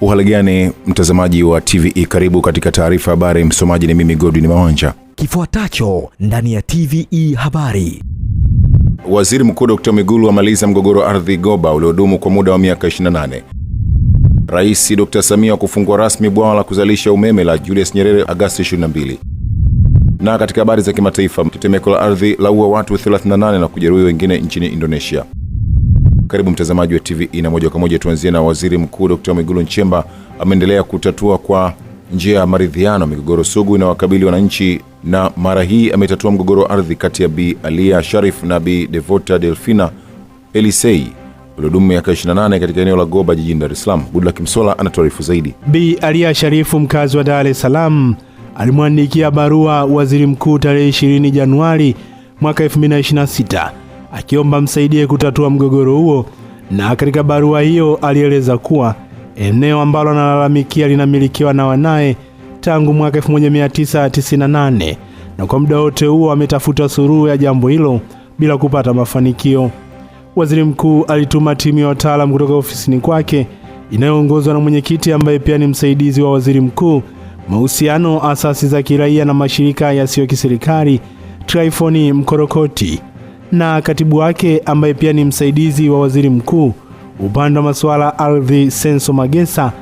Uhali gani mtazamaji wa TVE, karibu katika taarifa habari. Msomaji ni mimi Godwin Mawanja. Kifuatacho ndani ya TVE habari. Waziri Mkuu Dr. Mwigulu amaliza mgogoro ardhi Goba uliodumu kwa muda wa miaka 28. Rais Dr. Samia kufungua rasmi bwawa la kuzalisha umeme la Julius Nyerere Agosti 22. Na katika habari za kimataifa, tetemeko la ardhi laua watu 38 na kujeruhi wengine nchini Indonesia. Karibu mtazamaji wa TVE, na moja kwa moja tuanzie na Waziri Mkuu Dr. Mwigulu Nchemba ameendelea kutatua kwa njia ya maridhiano migogoro sugu na wakabili wananchi, na mara hii ametatua mgogoro wa ardhi kati ya Bi Alia Sharif na Bi Devota Delfina Elisei uliodumu miaka 28 katika eneo la Goba jijini Dar es Salaam. Goodluck Msola anatuarifu zaidi. Bi Alia Sharif, mkazi wa Dar es Salaam, alimwandikia barua Waziri Mkuu tarehe 20 Januari mwaka 2026 akiomba msaidie kutatua mgogoro huo, na katika barua hiyo alieleza kuwa eneo ambalo analalamikia linamilikiwa na wanae tangu mwaka 1998 na kwa muda wote huo ametafuta suluhu ya jambo hilo bila kupata mafanikio. Waziri Mkuu alituma timu ya wataalamu kutoka ofisini kwake inayoongozwa na mwenyekiti ambaye pia ni msaidizi wa Waziri Mkuu, mahusiano, asasi za kiraia na mashirika yasiyo kiserikali, Tryphon Mkorokoti, na katibu wake ambaye pia ni msaidizi wa Waziri Mkuu upande wa masuala ardhi Senso Magesa,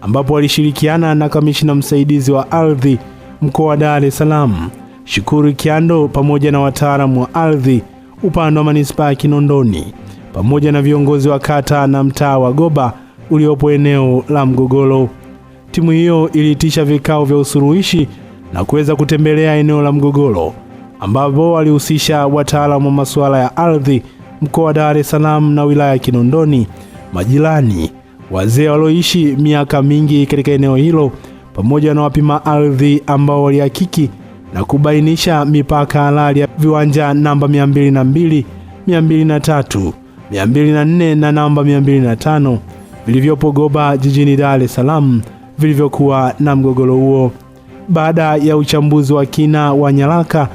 ambapo walishirikiana na kamishna msaidizi wa ardhi mkoa wa Dar es Salaam Shukuru Kiando pamoja na wataalamu wa ardhi upande wa manispaa ya Kinondoni pamoja na viongozi wa kata na mtaa wa Goba uliopo eneo la mgogoro. Timu hiyo iliitisha vikao vya usuluhishi na kuweza kutembelea eneo la mgogoro, ambapo walihusisha wataalamu wa masuala ya ardhi mkoa wa Dar es Salaam na wilaya ya Kinondoni, majirani, wazee walioishi miaka mingi katika eneo hilo pamoja na wapima ardhi ambao walihakiki na kubainisha mipaka halali ya viwanja namba 202, 203, 204 na namba 205 vilivyopo Goba jijini Dar es Salaam vilivyokuwa na mgogoro huo. Baada ya uchambuzi wa kina wa nyaraka,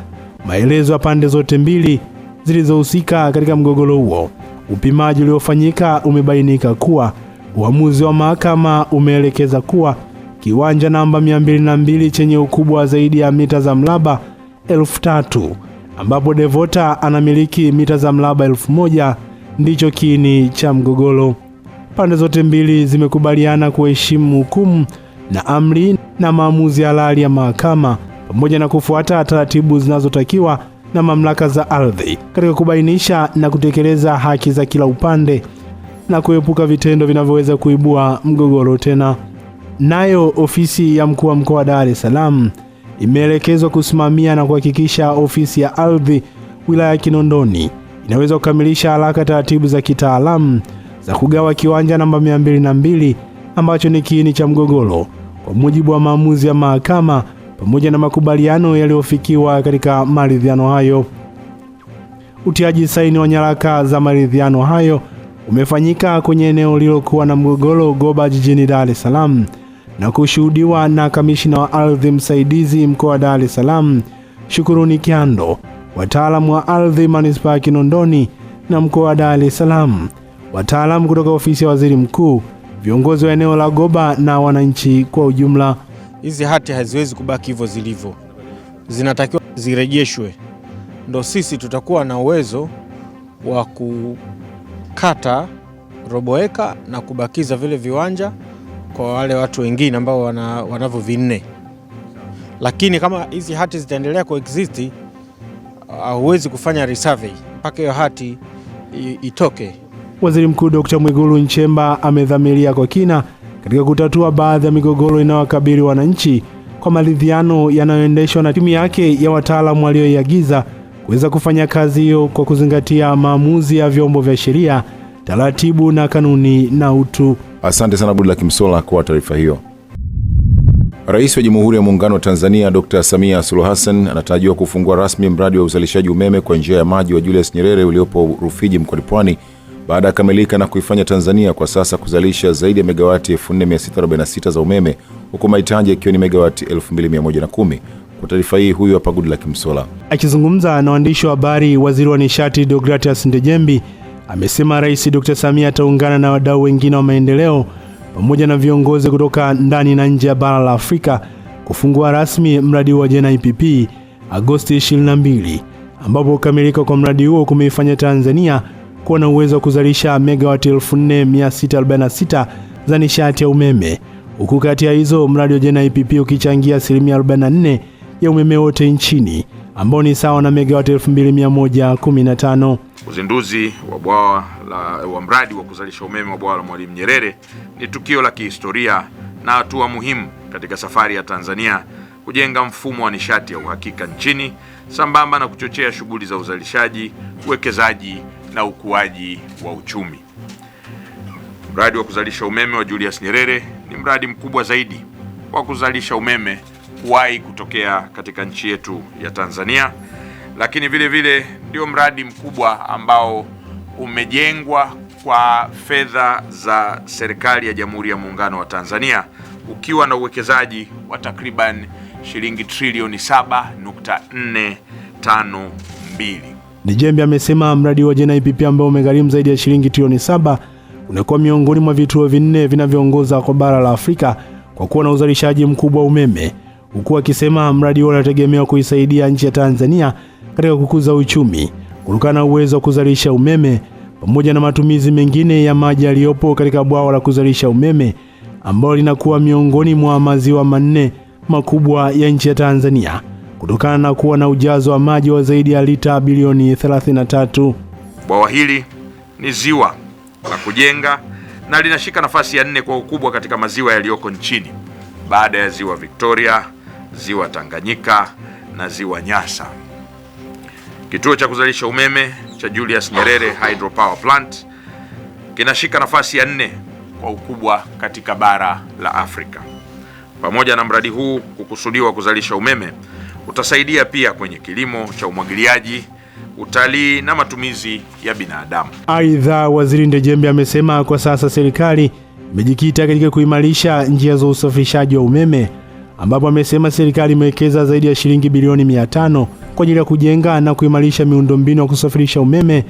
maelezo ya pande zote mbili zilizohusika katika mgogoro huo, upimaji uliofanyika umebainika kuwa uamuzi wa mahakama umeelekeza kuwa kiwanja namba 202 chenye ukubwa zaidi ya mita za mraba 3000 ambapo Devota anamiliki mita za mraba 1000 ndicho kiini cha mgogoro. Pande zote mbili zimekubaliana kuheshimu hukumu na amri na maamuzi halali ya mahakama pamoja na kufuata taratibu zinazotakiwa na mamlaka za ardhi katika kubainisha na kutekeleza haki za kila upande na kuepuka vitendo vinavyoweza kuibua mgogoro tena. Nayo ofisi ya mkuu wa mkoa wa Dar es Salaam imeelekezwa kusimamia na kuhakikisha ofisi ya ardhi wilaya ya Kinondoni inaweza kukamilisha haraka taratibu za kitaalamu za kugawa kiwanja namba 202 ambacho ni kiini cha mgogoro kwa mujibu wa maamuzi ya mahakama pamoja na makubaliano yaliyofikiwa katika maridhiano hayo. Utiaji saini wa nyaraka za maridhiano hayo umefanyika kwenye eneo lilokuwa na mgogoro Goba jijini Dar es Salaam na kushuhudiwa na kamishna wa ardhi msaidizi mkoa wa Dar es Salaam Shukuru Kiando, wataalamu wa ardhi manispaa ya Kinondoni na mkoa wa Dar es Salaam, wataalamu kutoka ofisi ya Waziri Mkuu, viongozi wa eneo la Goba na wananchi kwa ujumla. Hizi hati haziwezi kubaki hivyo zilivyo, zinatakiwa zirejeshwe. Ndio sisi tutakuwa na uwezo wa kukata robo eka na kubakiza vile viwanja kwa wale watu wengine ambao wanavyo vinne. Lakini kama hizi hati zitaendelea kuexist, huwezi kufanya resurvey mpaka hiyo hati itoke. Waziri Mkuu Dr. Mwigulu Nchemba amedhamiria kwa kina katika kutatua baadhi ya migogoro inayowakabili wananchi kwa maridhiano yanayoendeshwa na timu yake ya wataalamu walioiagiza kuweza kufanya kazi hiyo kwa kuzingatia maamuzi ya vyombo vya sheria, taratibu na kanuni na utu. Asante sana Goodluck Msola kwa taarifa hiyo. Rais wa Jamhuri ya Muungano wa Tanzania Dr. Samia Suluhu Hassan anatarajiwa kufungua rasmi mradi wa uzalishaji umeme kwa njia ya maji wa Julius Nyerere uliopo Rufiji mkoani Pwani baada ya kukamilika na kuifanya Tanzania kwa sasa kuzalisha zaidi ya megawati 4646 za umeme, huku mahitaji yakiwa ni megawati 2110. Kwa taarifa hii, huyu hapa Goodluck Msola. Akizungumza na waandishi wa habari, Waziri wa Nishati Deogratias Ndejembi amesema Rais Dr. Samia ataungana na wadau wengine wa maendeleo pamoja na viongozi kutoka ndani na nje ya bara la Afrika kufungua rasmi mradi wa GNIPP Agosti 22, ambapo kukamilika kwa mradi huo kumeifanya Tanzania kuwa na uwezo wa kuzalisha megawati 4646 za nishati ya umeme, huku kati ya hizo mradi wa GNIPP ukichangia asilimia 44 ya umeme wote nchini, ambao ni sawa na megawati 2115. Uzinduzi wa mradi wa kuzalisha umeme wa bwawa la Mwalimu Nyerere ni tukio la kihistoria na hatua muhimu katika safari ya Tanzania kujenga mfumo wa nishati ya uhakika nchini, sambamba na kuchochea shughuli za uzalishaji, uwekezaji na ukuaji wa uchumi. Mradi wa kuzalisha umeme wa Julius Nyerere ni mradi mkubwa zaidi wa kuzalisha umeme kuwahi kutokea katika nchi yetu ya Tanzania, lakini vile vile ndio mradi mkubwa ambao umejengwa kwa fedha za serikali ya Jamhuri ya Muungano wa Tanzania, ukiwa na uwekezaji wa takriban shilingi trilioni 7.452. Njembe amesema mradi wa GNIPP ambao umegharimu zaidi ya shilingi trilioni 7 unakuwa miongoni mwa vituo vinne vinavyoongoza kwa bara la Afrika kwa kuwa na uzalishaji mkubwa wa umeme, huku akisema mradi huo unategemewa kuisaidia nchi ya Tanzania katika kukuza uchumi kutokana na uwezo wa kuzalisha umeme pamoja na matumizi mengine ya maji yaliyopo katika bwawa la kuzalisha umeme ambalo linakuwa miongoni mwa maziwa manne makubwa ya nchi ya Tanzania kutokana na kuwa na ujazo wa maji wa zaidi ya lita bilioni 33. Bwawa hili ni ziwa la kujenga na linashika nafasi ya 4 kwa ukubwa katika maziwa yaliyoko nchini baada ya ziwa Victoria, ziwa Tanganyika na ziwa Nyasa. Kituo cha kuzalisha umeme cha Julius Nyerere Hydropower Plant kinashika nafasi ya 4 kwa ukubwa katika bara la Afrika. Pamoja na mradi huu kukusudiwa kuzalisha umeme, utasaidia pia kwenye kilimo cha umwagiliaji, utalii na matumizi ya binadamu. Aidha, Waziri Ndejembe amesema kwa sasa serikali imejikita katika kuimarisha njia za usafirishaji wa umeme, ambapo amesema serikali imewekeza zaidi ya shilingi bilioni 500 kwa ajili ya kujenga na kuimarisha miundombinu ya kusafirisha umeme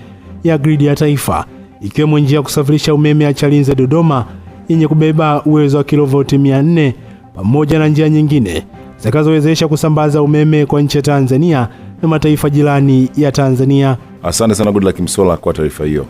ya gridi ya taifa, ikiwemo njia ya kusafirisha umeme ya Chalinze Dodoma yenye kubeba uwezo wa kilovoti 400 pamoja na njia nyingine zitakazowezesha kusambaza umeme kwa nchi ya Tanzania na mataifa jirani ya Tanzania. Asante sana Goodluck Msolla kwa taarifa hiyo.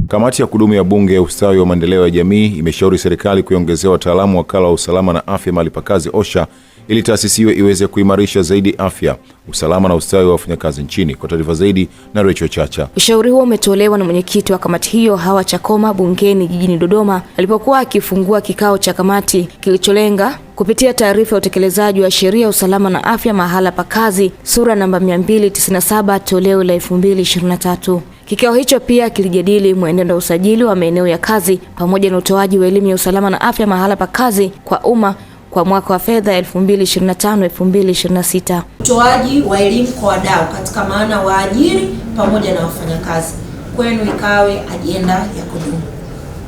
Kamati ya kudumu ya Bunge ya Ustawi wa Maendeleo ya Jamii imeshauri serikali kuongezea wataalamu wakala wa usalama na afya mahali pa kazi OSHA ili taasisi hiyo iweze kuimarisha zaidi afya, usalama na ustawi wa wafanyakazi nchini. Kwa taarifa zaidi na Rachel Chacha. Ushauri huo umetolewa na mwenyekiti wa kamati hiyo Hawa Chakoma bungeni jijini Dodoma alipokuwa akifungua kikao cha kamati kilicholenga kupitia taarifa ya utekelezaji wa sheria ya usalama na afya mahala pa kazi sura namba 297 toleo la 2023. Kikao hicho pia kilijadili mwenendo wa usajili wa maeneo ya kazi pamoja na utoaji wa elimu ya usalama na afya mahala pa kazi kwa umma kwa mwaka wa fedha 2025-2026. Utoaji wa elimu kwa wadau katika maana waajiri pamoja na wafanyakazi kwenu ikawe ajenda ya kudumu,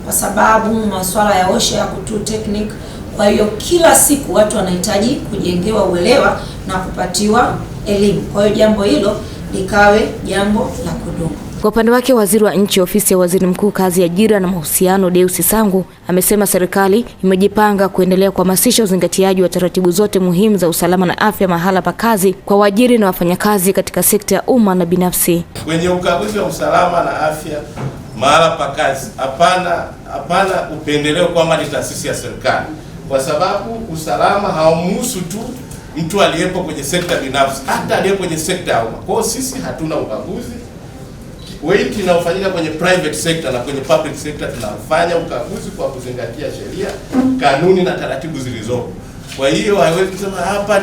kwa sababu masuala ya OSHA ya kutu technique. Kwa hiyo kila siku watu wanahitaji kujengewa uelewa na kupatiwa elimu. Kwa hiyo jambo hilo likawe jambo la kudumu. Kwa upande wake, waziri wa nchi ofisi ya waziri mkuu kazi, ajira na mahusiano Deus Sangu amesema serikali imejipanga kuendelea kuhamasisha uzingatiaji wa taratibu zote muhimu za usalama na afya mahala pa kazi kwa waajiri na wafanyakazi katika sekta ya umma na binafsi. Kwenye ukaguzi wa usalama na afya mahala pa kazi, hapana upendeleo kwamba ni taasisi ya serikali, kwa sababu usalama haumhusu tu mtu aliyepo kwenye sekta binafsi, hata aliyepo kwenye sekta ya umma. Kwa hiyo sisi hatuna ukaguzi. Wengi tunaofanyika kwenye private sector na kwenye public sector tunafanya ukaguzi kwa kuzingatia sheria, kanuni na taratibu zilizopo. Kwa hiyo haiwezi kusema hapa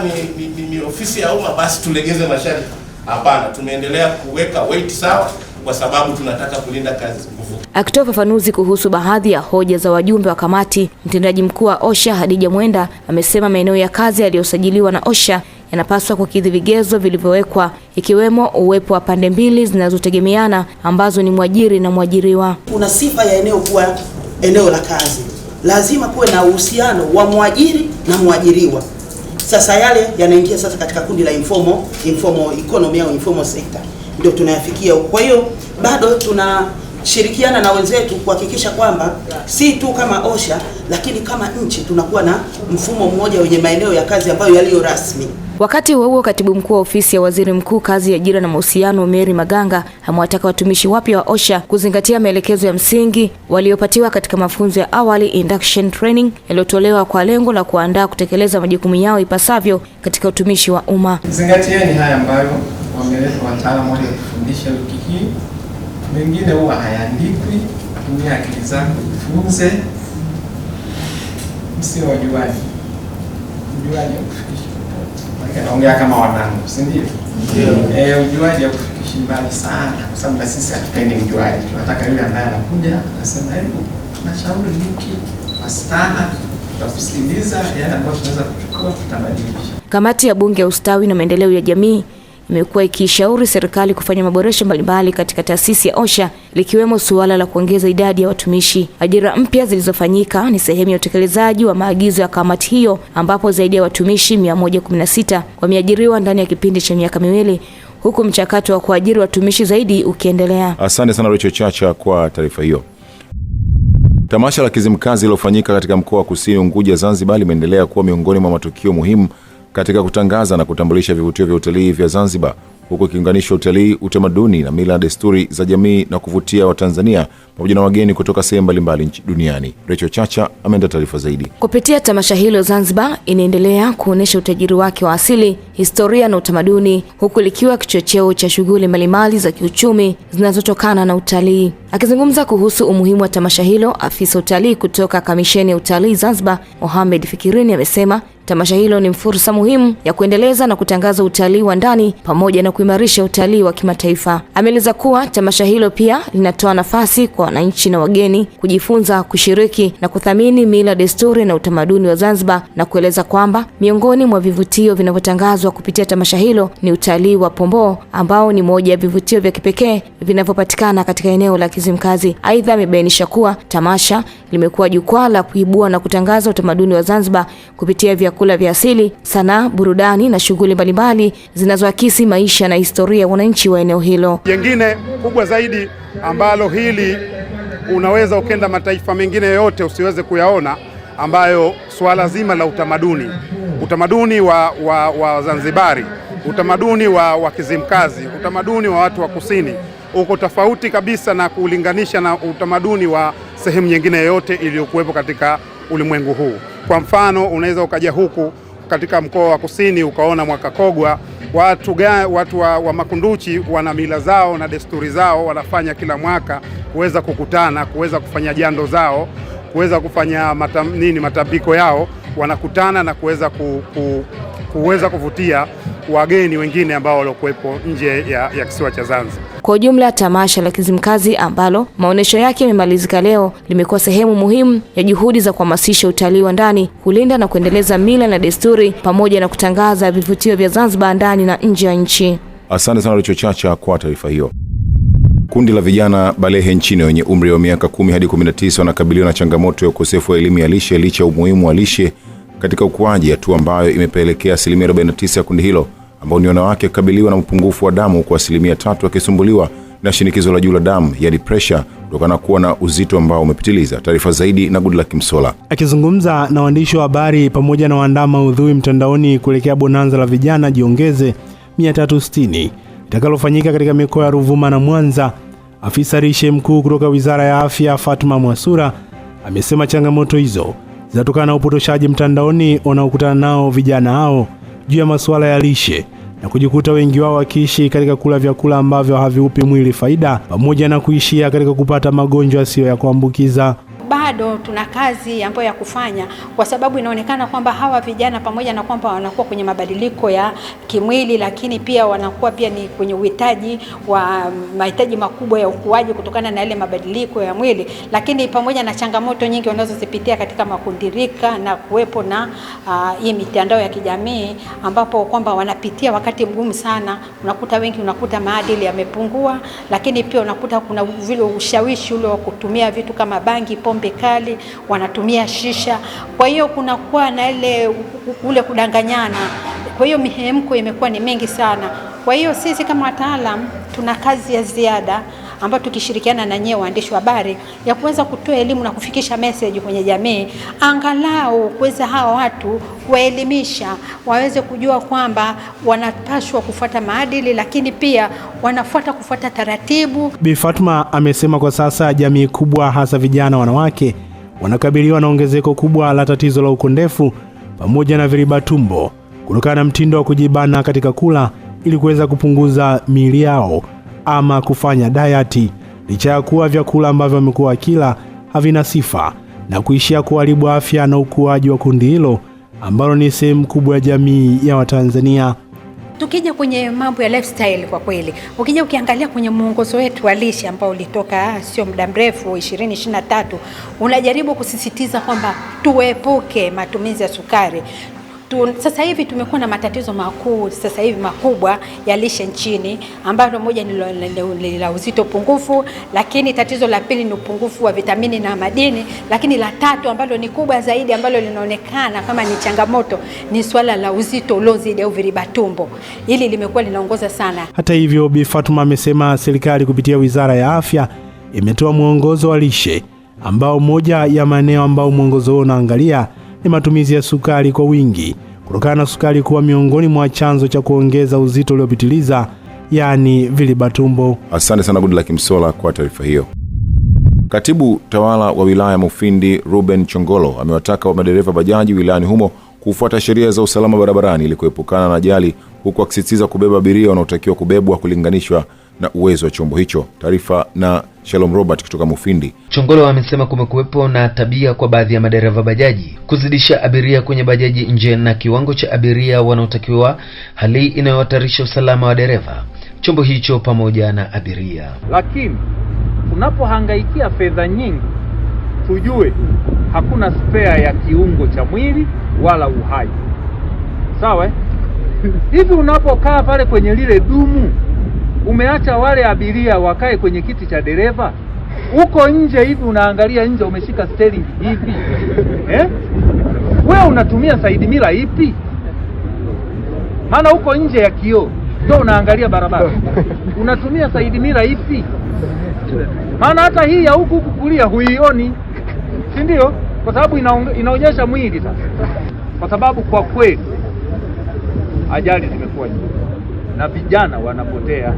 ni ofisi ya umma basi tulegeze masharti. Hapana, tumeendelea kuweka weight sawa kwa sababu tunataka kulinda kazi nguvu. Akitoa ufafanuzi kuhusu baadhi ya hoja za wajumbe wa kamati, mtendaji mkuu wa OSHA Hadija Mwenda amesema maeneo ya kazi yaliyosajiliwa na OSHA yanapaswa kukidhi vigezo vilivyowekwa, ikiwemo uwepo wa pande mbili zinazotegemeana ambazo ni mwajiri na mwajiriwa. Kuna sifa ya eneo kuwa eneo la kazi, lazima kuwe na uhusiano wa mwajiri na mwajiriwa. Sasa yale yanaingia sasa katika kundi la informal economy au informal sector, ndio tunayafikia. Kwa hiyo bado tuna shirikiana na wenzetu kuhakikisha kwamba si tu kama OSHA lakini kama nchi tunakuwa na mfumo mmoja wenye maeneo ya kazi ambayo yaliyo rasmi. Wakati huo katibu mkuu wa ofisi ya waziri mkuu kazi, ajira na mahusiano, Mary Maganga, amewataka watumishi wapya wa OSHA kuzingatia maelekezo ya msingi waliopatiwa katika mafunzo ya awali induction training yaliyotolewa kwa lengo la kuandaa kutekeleza majukumu yao ipasavyo katika utumishi wa umma. Zingatieni haya ambayo wameletwa wataalamu wale kufundisha wiki hii. Mengine huwa hayaandikwi, tumia akili zako jifunze. Msio wajuaji. Ujuaji kufikisha. Naongea kama wanangu, si ndio? Ujuaji ya kufikisha mbali sana, kwa sababu na sisi hatupendi ujuaji. Tunataka yule ambaye anakuja anasema hebu tunashauri hiki, wastana, tutakusikiliza, yale ambayo tunaweza kuchukua tutabadilisha. Kamati ya Bunge ya Ustawi na Maendeleo ya Jamii imekuwa ikishauri serikali kufanya maboresho mbalimbali katika taasisi ya OSHA, likiwemo suala la kuongeza idadi ya watumishi. Ajira mpya zilizofanyika ni sehemu ya utekelezaji wa maagizo ya kamati hiyo, ambapo zaidi ya watumishi 116 wameajiriwa ndani ya kipindi cha miaka miwili, huku mchakato wa kuajiri watumishi zaidi ukiendelea. Asante sana Rachel Chacha kwa taarifa hiyo. Tamasha la Kizimkazi lilofanyika katika mkoa wa Kusini Unguja, Zanzibar, limeendelea kuwa miongoni mwa matukio muhimu katika kutangaza na kutambulisha vivutio vya utalii vya Zanzibar, huku kiunganisha utalii, utamaduni na mila na desturi za jamii na kuvutia Watanzania pamoja na wageni kutoka sehemu mbalimbali duniani. Rachel Chacha ameenda taarifa zaidi. Kupitia tamasha hilo, Zanzibar inaendelea kuonesha utajiri wake wa asili, historia na utamaduni, huku likiwa kichocheo cha shughuli mbalimbali za kiuchumi zinazotokana na utalii. Akizungumza kuhusu umuhimu wa tamasha hilo, afisa utalii kutoka Kamisheni ya Utalii Zanzibar, Mohamed Fikirini, amesema tamasha hilo ni fursa muhimu ya kuendeleza na kutangaza utalii wa ndani pamoja na kuimarisha utalii wa kimataifa. Ameeleza kuwa tamasha hilo pia linatoa nafasi kwa wananchi na wageni kujifunza, kushiriki na kuthamini mila, desturi na utamaduni wa Zanzibar, na kueleza kwamba miongoni mwa vivutio vinavyotangazwa kupitia tamasha hilo ni utalii wa Pomboo, ambao ni moja ya vivutio vya kipekee vinavyopatikana katika eneo la Kizimkazi. Aidha, amebainisha kuwa tamasha limekuwa jukwaa la kuibua na kutangaza utamaduni wa Zanzibar kupitia vyakula vya asili, sanaa, burudani na shughuli mbalimbali zinazoakisi maisha na historia ya wananchi wa eneo hilo. Jengine kubwa zaidi ambalo hili unaweza ukenda mataifa mengine yote usiweze kuyaona, ambayo swala zima la utamaduni wa Zanzibari, utamaduni wa Kizimkazi, utamaduni wa watu wa kusini uko tofauti kabisa na kulinganisha na utamaduni wa sehemu nyingine yote iliyokuwepo katika ulimwengu huu. Kwa mfano, unaweza ukaja huku katika mkoa wa Kusini ukaona Mwakakogwa, watu wa Makunduchi wana mila zao na desturi zao, wanafanya kila mwaka kuweza kukutana, kuweza kufanya jando zao, kuweza kufanya matambiko yao, wanakutana na kuweza kuvutia wageni wengine ambao waliokuwepo nje ya kisiwa cha Zanzibar. Kwa ujumla, tamasha la Kizimkazi ambalo maonesho yake yamemalizika leo limekuwa sehemu muhimu ya juhudi za kuhamasisha utalii wa ndani, kulinda na kuendeleza mila na desturi pamoja na kutangaza vivutio vya Zanzibar ndani na nje ya nchi. Asante sana Rachel Chacha kwa taarifa hiyo. Kundi la vijana balehe nchini wenye umri wa miaka 10 hadi 19 wanakabiliwa na changamoto ya ukosefu wa elimu ya lishe licha ya umuhimu wa lishe katika ukuaji, hatua ambayo imepelekea 49% ya kundi hilo ambao ni wanawake kukabiliwa na upungufu wa damu, kwa 3% wakisumbuliwa na shinikizo la juu la damu, yani pressure, kutokana na kuwa na uzito ambao umepitiliza. Taarifa zaidi na Goodluck Msola. Akizungumza na waandishi wa habari pamoja na waandaa maudhui mtandaoni kuelekea bonanza la vijana Jiongeze 360 itakalofanyika katika mikoa ya Ruvuma na Mwanza, afisa lishe mkuu kutoka Wizara ya Afya Fatuma Mwasura amesema changamoto hizo zinatokana na upotoshaji mtandaoni unaokutana nao vijana hao juu ya masuala ya lishe na kujikuta wengi wao wakiishi katika kula vyakula ambavyo haviupi mwili faida, pamoja na kuishia katika kupata magonjwa yasiyo ya kuambukiza. Bado tuna kazi ambayo ya kufanya, kwa sababu inaonekana kwamba hawa vijana pamoja na kwamba wanakuwa kwenye mabadiliko ya kimwili, lakini pia wanakuwa pia ni kwenye uhitaji wa mahitaji makubwa ya ukuaji kutokana na ile mabadiliko ya mwili, lakini pamoja na changamoto nyingi wanazozipitia katika makundirika na kuwepo na hii mitandao ya kijamii, ambapo kwamba wanapitia wakati mgumu sana. Unakuta wengi, unakuta maadili yamepungua, lakini pia unakuta kuna vile ushawishi ule wa kutumia vitu kama bangi, pombe kali, wanatumia shisha. Kwa hiyo kunakuwa na ule kudanganyana. Kwa hiyo mihemko imekuwa ni mengi sana. Kwa hiyo sisi kama wataalam tuna kazi ya ziada ambayo tukishirikiana na nyewe waandishi wa habari ya kuweza kutoa elimu na kufikisha message kwenye jamii, angalau kuweza hawa watu kuwaelimisha waweze kujua kwamba wanapaswa kufuata maadili, lakini pia kufuata taratibu. Bi Fatma amesema kwa sasa jamii kubwa, hasa vijana wanawake, wanakabiliwa na ongezeko kubwa la tatizo la ukondefu pamoja na viriba tumbo kutokana na mtindo wa kujibana katika kula ili kuweza kupunguza miili yao ama kufanya diet, licha ya kuwa vyakula ambavyo wamekuwa kila havina sifa na kuishia kuharibu afya na ukuaji wa kundi hilo ambalo ni sehemu kubwa ya jamii ya Watanzania. Tukija kwenye mambo ya lifestyle, kwa kweli ukija ukiangalia kwenye muongozo wetu wa lishe ambao ulitoka sio muda mrefu 2023, unajaribu kusisitiza kwamba tuepuke matumizi ya sukari. Sasa hivi tumekuwa na matatizo makubwa ya lishe nchini, ambayo moja ni la uzito pungufu, lakini tatizo la pili ni upungufu wa vitamini na madini, lakini la tatu ambalo ni kubwa zaidi ambalo linaonekana kama ni changamoto ni swala la uzito uliozidi au viriba tumbo. Hili limekuwa linaongoza sana. Hata hivyo, Bi Fatma amesema serikali kupitia Wizara ya Afya imetoa mwongozo wa lishe ambao moja ya maeneo ambao mwongozo huo unaangalia ni matumizi ya sukari kwa wingi, kutokana na sukari kuwa miongoni mwa chanzo cha kuongeza uzito uliopitiliza, yani viriba tumbo. Asante sana Goodluck Msola kwa taarifa hiyo. Katibu tawala wa wilaya Mufindi Ruben Chongolo amewataka madereva bajaji wilayani humo kufuata sheria za usalama barabarani ili kuepukana na ajali, huku akisisitiza kubeba abiria wanaotakiwa kubebwa kulinganishwa na uwezo wa chombo hicho. Taarifa na Shalom Robert kutoka Mufindi. Chongolo amesema kumekuwepo na tabia kwa baadhi ya madereva bajaji kuzidisha abiria kwenye bajaji nje na kiwango cha abiria wanaotakiwa, hali inayohatarisha usalama wa dereva, chombo hicho pamoja na abiria. Lakini unapohangaikia fedha nyingi, tujue hakuna spare ya kiungo cha mwili wala uhai. Sawa? Hivi unapokaa pale kwenye lile dumu, umeacha wale abiria wakae kwenye kiti cha dereva, uko nje hivi unaangalia nje, umeshika steering hivi wewe unatumia side mirror ipi? Maana uko nje ya kioo ndio unaangalia barabara, unatumia side mirror ipi? Maana hata hii ya huku kulia huioni, si ndio? Kwa sababu inaonyesha mwili sasa. Kwa sababu kwa kweli ajali zimekuwa nyingi na vijana wanapotea.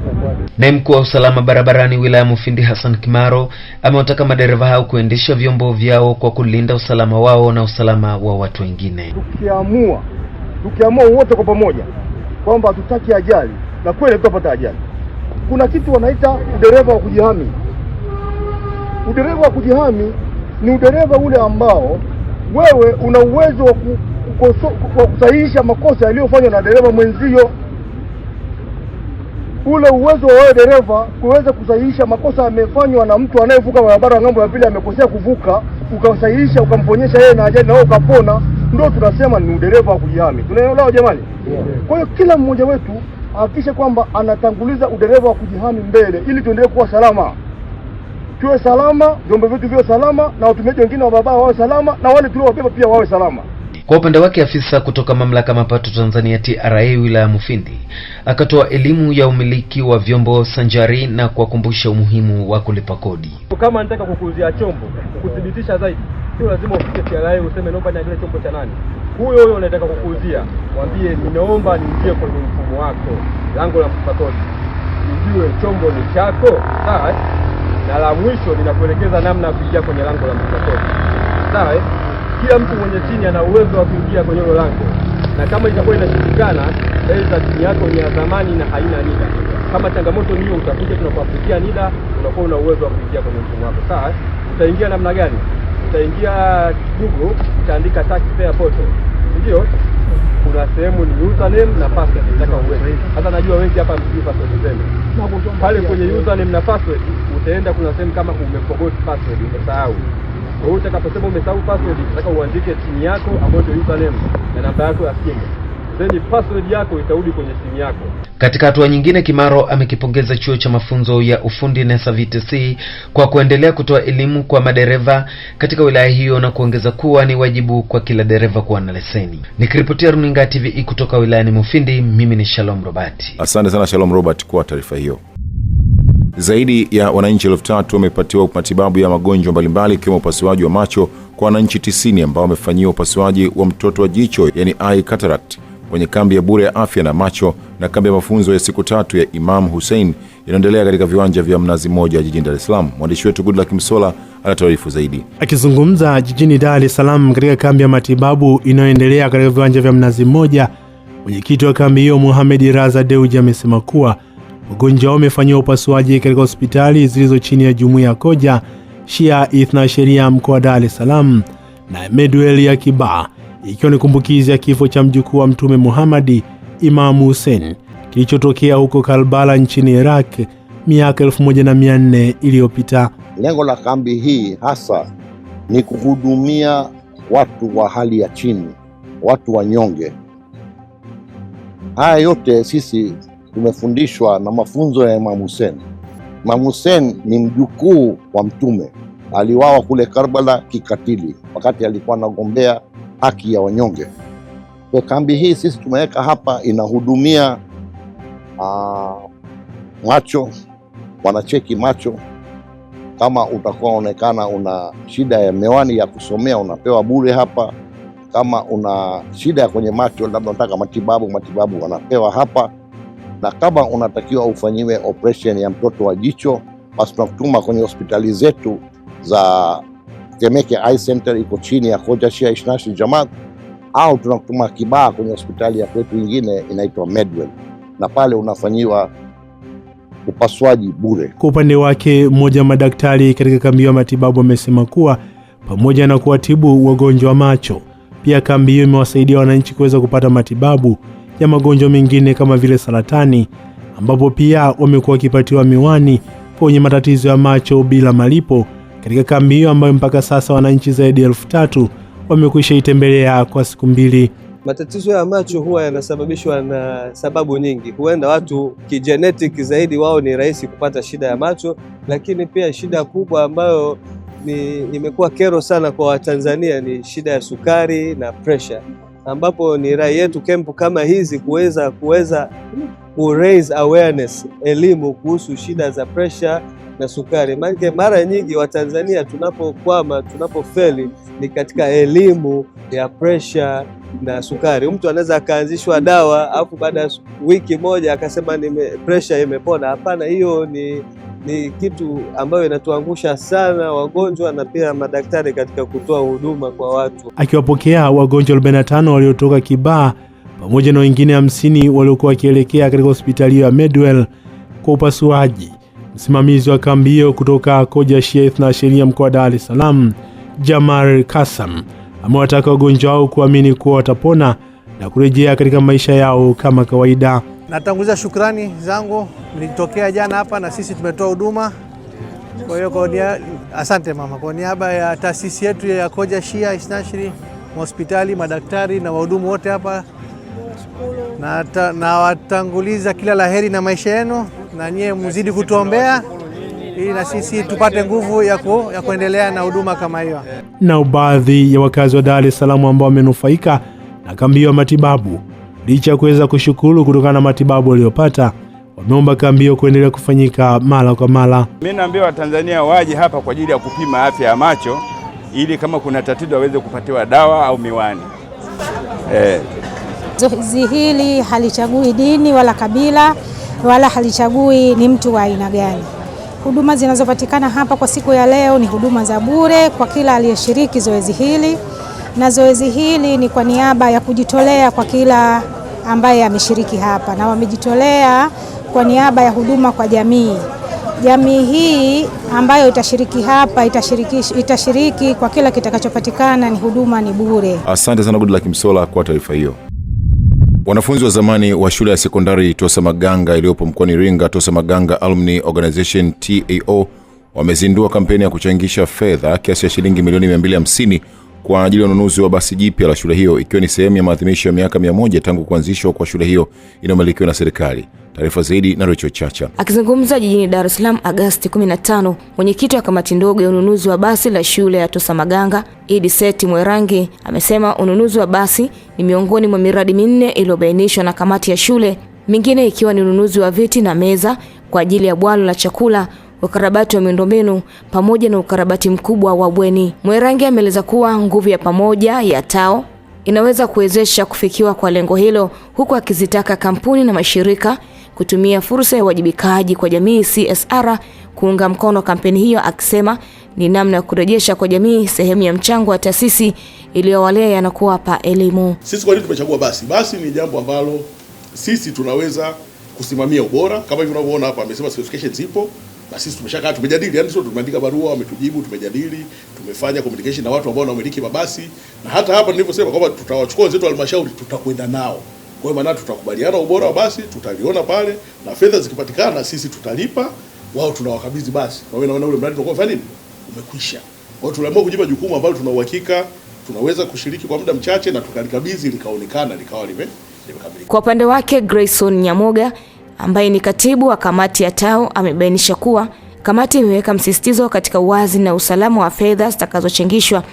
Naye mkuu wa usalama barabarani wilaya Mufindi Hassan Kimaro amewataka madereva hao kuendesha vyombo vyao kwa kulinda usalama wao na usalama wa watu wengine. Tukiamua wote kwa pamoja kwamba hatutaki ajali, na kweli tutapata ajali. Kuna kitu wanaita udereva wa kujihami. Udereva wa kujihami ni udereva ule ambao wewe una uwezo wa kusahihisha makosa yaliyofanywa na dereva mwenzio. Ule uwezo wa wewe dereva kuweza kusahihisha makosa yamefanywa na mtu anayevuka barabara ng'ambo ya pili, amekosea kuvuka, ukasahihisha, ukamponyesha yeye na ajali na wewe ukapona, ndio tunasema ni udereva wa kujihami. Tunaelewa jamani? Kwa hiyo kila mmoja wetu hakikisha kwamba anatanguliza udereva wa kujihami mbele ili tuendelee kuwa salama. Tuwe salama, vyombo vyetu viwe salama, na watumiaji wengine wa barabara wawe salama, na wale tuliowabeba pia wawe salama. Kwa upande wake, afisa kutoka mamlaka mapato Tanzania TRA wilaya Mufindi akatoa elimu ya umiliki wa vyombo sanjari na kuwakumbusha umuhimu wa kulipa kodi. Kama nataka kukuuzia chombo, kudhibitisha zaidi, sio lazima ufike TRA useme naomba niangalie chombo cha nani. Huyo anataka kukuuzia, mwambie nimeomba niingie kwenye mfumo wako, lango la mlipa kodi, nijue chombo ni chako, sawa? Na la mwisho ninakuelekeza namna ya kuingia kwenye lango la mlipa kodi, sawa? Kila mtu mwenye chini ana uwezo wa kuingia kwenye hilo lango, na kama itakuwa inashindikana, aidha chini yako ni ya zamani na haina NIDA. Kama changamoto hiyo, utakuja tunakuafikia NIDA, unakuwa una uwezo wa kuingia kwenye mfumo wako. Sawa? Utaingia namna gani? Utaingia Google, utaandika taxpayer portal. Ndio? Kuna sehemu ni username na password nataka uweke. Hata najua wengi hapa mjui password zenu. Pale kwenye username na password utaenda, kuna sehemu kama umeforgot password, umesahau. Kwa hiyo utakaposema umesahau password, nataka uandike chini yako ambayo ndio username na namba yako ya simu. Then password yako itarudi kwenye simu yako. Katika hatua nyingine, Kimaro amekipongeza chuo cha mafunzo ya ufundi NESA VTC kwa kuendelea kutoa elimu kwa madereva katika wilaya hiyo na kuongeza kuwa ni wajibu kwa kila dereva kuwa na leseni. Nikiripotia Runinga TV kutoka wilayani Mufindi, mimi ni Shalom Robert. Asante sana Shalom Robert kwa taarifa hiyo. Zaidi ya wananchi 3,000 wamepatiwa matibabu ya magonjwa mbalimbali ikiwemo upasuaji wa macho kwa wananchi 90 ambao wamefanyiwa upasuaji wa mtoto wa jicho, yani eye cataract, kwenye kambi ya bure ya afya na macho na kambi ya mafunzo ya siku 3 ya Imam Hussein inaendelea katika viwanja vya Mnazi Mmoja jijini Dar es Salaam. Mwandishi wetu Goodluck Msola anataarifu zaidi. Akizungumza jijini Dar es Salaam katika kambi ya matibabu inayoendelea katika viwanja vya Mnazi Mmoja, mwenyekiti wa kambi hiyo Mohamed Raza Deuji amesema kuwa wagonjwa wamefanyiwa upasuaji katika hospitali zilizo chini ya Jumuiya ya Koja Shia Ithna Sheria mkoa wa Dar es Salaam na Medwell ya Kibaha, ikiwa ni kumbukizi ya kifo cha mjukuu wa Mtume Muhammad Imam Hussein kilichotokea huko Karbala nchini Iraq miaka 1400 iliyopita. Lengo la kambi hii hasa ni kuhudumia watu wa hali ya chini, watu wanyonge. Haya yote sisi tumefundishwa na mafunzo ya Imam Hussein. Imam Hussein ni mjukuu wa Mtume, aliwawa kule Karbala kikatili wakati alikuwa anagombea haki ya wanyonge. Kwa kambi hii sisi tumeweka hapa inahudumia macho, wanacheki macho. Kama utakuwa onekana una shida ya miwani ya kusomea unapewa bure hapa. Kama una shida ya kwenye macho labda unataka matibabu wanapewa hapa. Na kama unatakiwa ufanyiwe operation ya mtoto wa jicho, basi tunakutuma kwenye hospitali zetu za Temeke Eye Center iko chini ya Koja Shia Ishnashi Jamaat, au tunakutuma Kibaha kwenye hospitali ya kwetu nyingine inaitwa Medwell, na pale unafanyiwa upasuaji bure. Kwa upande wake, mmoja wa madaktari katika kambi ya matibabu amesema kuwa pamoja na kuwatibu wagonjwa wa macho, pia kambi hiyo imewasaidia wananchi kuweza kupata matibabu ya magonjwa mengine kama vile saratani, ambapo pia wamekuwa wakipatiwa miwani kwenye matatizo ya macho bila malipo katika kambi hiyo ambayo mpaka sasa wananchi zaidi ya 3,000 wamekwisha itembelea kwa siku 2. Matatizo ya macho huwa yanasababishwa na sababu nyingi. Huenda watu kigenetic zaidi wao ni rahisi kupata shida ya macho, lakini pia shida kubwa ambayo imekuwa kero sana kwa Watanzania ni shida ya sukari na pressure, ambapo ni rai yetu kempu kama hizi kuweza raise awareness, elimu kuhusu shida za pressure na sukari. Mara nyingi Watanzania tunapofeli ni katika elimu ya pressure na sukari. Mtu anaweza akaanzishwa dawa afu baada ya wiki moja akasema pressure imepona. Hapana, hiyo ni kitu ambayo inatuangusha sana wagonjwa na pia madaktari katika kutoa huduma kwa watu. Akiwapokea wagonjwa 45 waliotoka Kibaha pamoja na wengine 50 waliokuwa wakielekea katika hospitali ya Medwell kwa upasuaji, msimamizi wa kambi hiyo kutoka Koja Shia Ithna Sheria mkoa wa Dar es Salaam, Jamar Kasam, amewataka wagonjwa hao kuamini kuwa watapona na kurejea katika maisha yao kama kawaida. Natanguliza shukrani zangu, nilitokea jana hapa na sisi tumetoa huduma. Kwa hiyo asante mama, kwa niaba ya taasisi yetu ya Koja Shia Isnashri, hospitali, madaktari na wahudumu wote hapa, na watanguliza kila laheri na maisha yenu, na nyie mzidi kutuombea ili na sisi tupate nguvu ya kuendelea na huduma kama hiyo. Na baadhi ya wakazi wa Dar es Salaam ambao wamenufaika na kambi ya matibabu, licha ya kuweza kushukuru kutokana na matibabu waliyopata, wameomba kambi hiyo kuendelea kufanyika mara kwa mara. Mimi naambia Watanzania waje hapa kwa ajili ya kupima afya ya macho ili kama kuna tatizo waweze kupatiwa dawa au miwani. Zoezi hili halichagui dini wala kabila wala halichagui ni mtu wa aina gani. Huduma zinazopatikana hapa kwa siku ya leo ni huduma za bure kwa kila aliyeshiriki zoezi hili, na zoezi hili ni kwa niaba ya kujitolea kwa kila ambaye ameshiriki hapa, na wamejitolea kwa niaba ya huduma kwa jamii. Jamii hii ambayo itashiriki hapa itashiriki kwa kila kitakachopatikana, ni huduma ni bure. Asante sana Goodluck Msola kwa taarifa hiyo. Wanafunzi wa zamani wa shule ya sekondari Tosamaganga iliyopo mkoani Iringa, Tosamaganga Alumni Organization TAO, wamezindua kampeni ya kuchangisha fedha kiasi cha shilingi milioni 250 kwa ajili ya ununuzi wa basi jipya la shule hiyo, ikiwa ni sehemu ya maadhimisho ya miaka 100 tangu kuanzishwa kwa shule hiyo inayomilikiwa na serikali. Taarifa zaidi na Rachel Chacha. Akizungumza jijini Dar es Salaam Agosti 15, mwenyekiti wa kamati ndogo ya ununuzi wa basi la shule ya Tosamaganga, Idi Seti Mwerangi, amesema ununuzi wa basi ni miongoni mwa miradi minne iliyobainishwa na kamati ya shule mingine ikiwa ni ununuzi wa viti na meza kwa ajili ya bwalo la chakula, ukarabati wa miundombinu pamoja na ukarabati mkubwa wa bweni. Mwerangi ameeleza kuwa nguvu ya pamoja ya TAO inaweza kuwezesha kufikiwa kwa lengo hilo, huku akizitaka kampuni na mashirika kutumia fursa ya uwajibikaji kwa jamii CSR kuunga mkono kampeni hiyo, akisema ni namna ya kurejesha kwa jamii sehemu ya mchango wa taasisi iliyowalea na kuwapa elimu. Sisi kwa nini tumechagua basi? Basi ni jambo ambalo sisi tunaweza kusimamia ubora. Kama hivi unavyoona hapa, amesema certification zipo na sisi tumeshakaa tumejadili, yani sio tumeandika barua, wametujibu, tumejadili, tumefanya communication na watu ambao wanamiliki mabasi, na hata hapa nilivyosema kwamba tutawachukua wenzetu wa halmashauri, tutakwenda nao. Kwa hiyo maana tutakubaliana ubora wa basi, tutaliona pale, na fedha zikipatikana sisi tutalipa, wao tunawakabidhi basi. Kwa hiyo naona ule mradi utakuwa fanya nini? Umekwisha. Kwa hiyo tuliamua kujipa jukumu ambalo tuna uhakika tunaweza kushiriki kwa muda mchache na tukalikabidhi likaonekana likawa limekamilika. Kwa upande wake Grayson Nyamoga ambaye ni katibu wa kamati ya TAO amebainisha kuwa kamati imeweka msisitizo katika uwazi na usalama wa fedha zitakazochangishwa,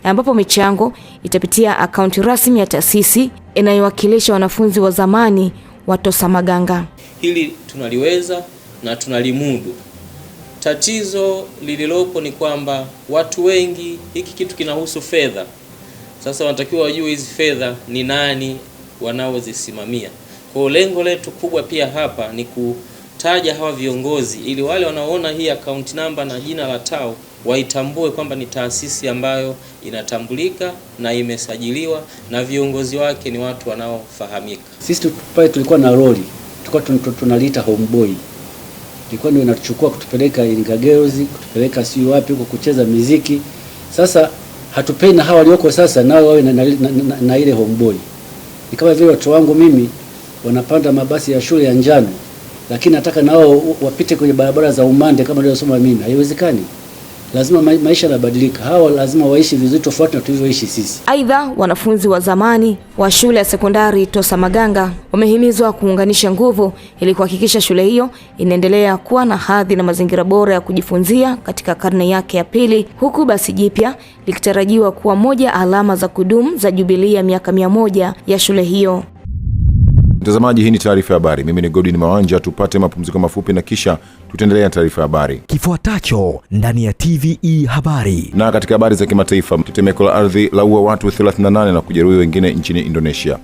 ambapo michango itapitia akaunti rasmi ya taasisi inayowakilisha wanafunzi wa zamani wa Tosamaganga. Hili tunaliweza na tunalimudu. Tatizo lililopo ni kwamba watu wengi, hiki kitu kinahusu fedha. Sasa wanatakiwa wajue hizi fedha ni nani wanaozisimamia. Kwa lengo letu kubwa pia hapa ni kutaja hawa viongozi ili wale wanaoona hii account number na jina la TAO waitambue kwamba ni taasisi ambayo inatambulika na imesajiliwa na viongozi wake ni watu wanaofahamika. Sisi pale tulikuwa na roli, tulikuwa tunaliita homeboy. Ilikuwa ndio inatuchukua kutupeleka Iringa Girls, kutupeleka siyo wapi huko kucheza muziki. Sasa hatupei na hawa walioko sasa nao wawe na ile homeboy. Ni kama vile watu wangu mimi wanapanda mabasi ya shule ya njano, lakini nataka nao wapite kwenye barabara za umande kama nilivyosoma mimi. Haiwezekani. Lazima maisha yanabadilika. Hawa lazima waishi vizuri tofauti na tulivyoishi sisi. Aidha, wanafunzi wa zamani wa shule ya sekondari Tosamaganga wamehimizwa kuunganisha nguvu ili kuhakikisha shule hiyo inaendelea kuwa na hadhi na mazingira bora ya kujifunzia katika karne yake ya pili, huku basi jipya likitarajiwa kuwa moja alama za kudumu za jubilii ya miaka 100 ya shule hiyo. Mtazamaji, hii ni taarifa ya habari. Mimi ni Godwin Mawanja. Tupate mapumziko mafupi na kisha tutaendelea na taarifa ya habari kifuatacho ndani ya TVE habari. Na katika habari za kimataifa, tetemeko la ardhi laua watu 38 na kujeruhi wengine nchini Indonesia.